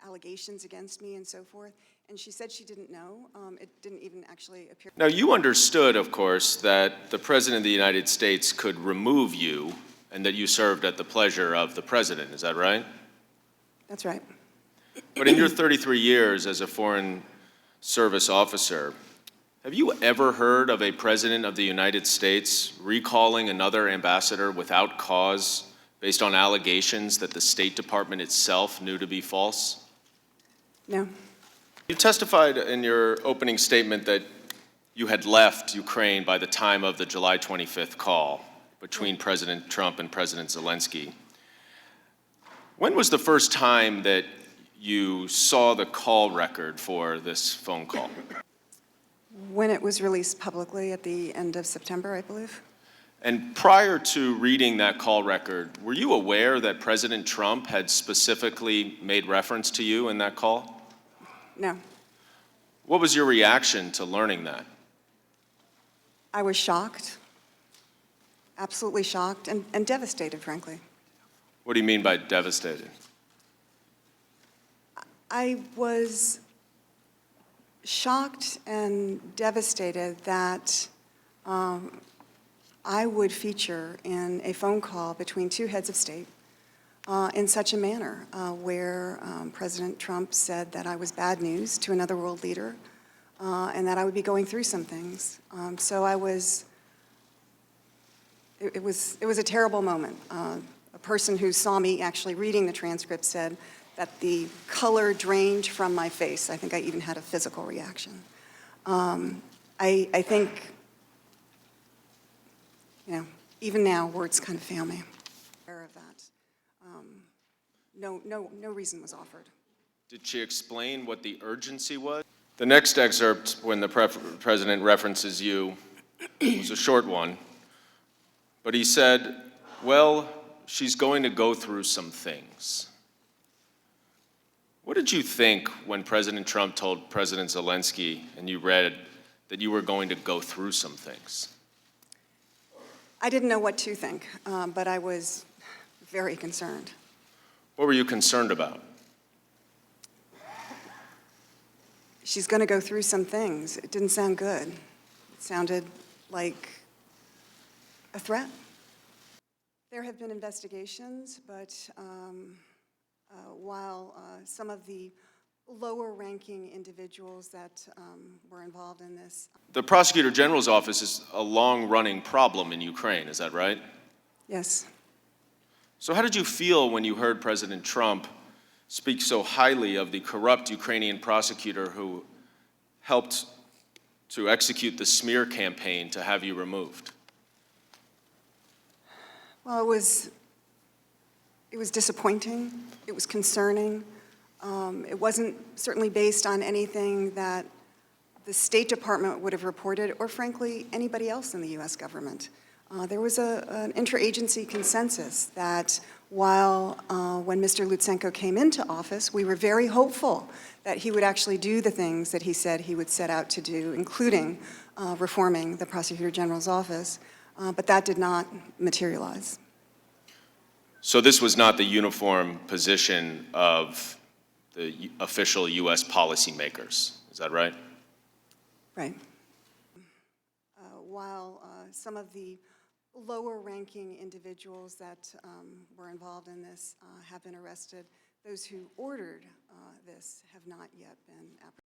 allegations against me and so forth. And she said she didn't know. It didn't even actually appear. Now, you understood, of course, that the President of the United States could remove you and that you served at the pleasure of the President. Is that right? That's right. But in your 33 years as a Foreign Service officer, have you ever heard of a President of the United States recalling another ambassador without cause based on allegations that the State Department itself knew to be false? No. You testified in your opening statement that you had left Ukraine by the time of the July 25th call between President Trump and President Zelensky. When was the first time that you saw the call record for this phone call? When it was released publicly at the end of September, I believe. And prior to reading that call record, were you aware that President Trump had specifically made reference to you in that call? No. What was your reaction to learning that? I was shocked, absolutely shocked, and devastated, frankly. What do you mean by devastated? I was shocked and devastated that I would feature in a phone call between two heads of state in such a manner where President Trump said that I was bad news to another world leader and that I would be going through some things. So it was a terrible moment. A person who saw me actually reading the transcript said that the color drained from my face. I think I even had a physical reaction. I think, even now, words kind of fail me. Aware of that. No reason was offered. Did she explain what the urgency was? The next excerpt, when the president references you, was a short one, but he said, well, she's going to go through some things. What did you think when President Trump told President Zelensky and you read that you were going to go through some things? I didn't know what to think, but I was very concerned. What were you concerned about? She's going to go through some things. It didn't sound good. It sounded like a threat. There have been investigations, but while some of the lower-ranking individuals that were involved in this. The Prosecutor General's office is a long-running problem in Ukraine, is that right? Yes. So how did you feel when you heard President Trump speak so highly of the corrupt Ukrainian prosecutor who helped to execute the smear campaign to have you removed? Well, it was disappointing. It was concerning. It wasn't certainly based on anything that the State Department would have reported, or frankly, anybody else in the U.S. government. There was an interagency consensus that while when Mr. Lutsenko came into office, we were very hopeful that he would actually do the things that he said he would set out to do, including reforming the Prosecutor General's office, but that did not materialize. So this was not the uniform position of the official U.S. policymakers, is that right? Right. While some of the lower-ranking individuals that were involved in this have been arrested, those who ordered this have not yet been apprehended.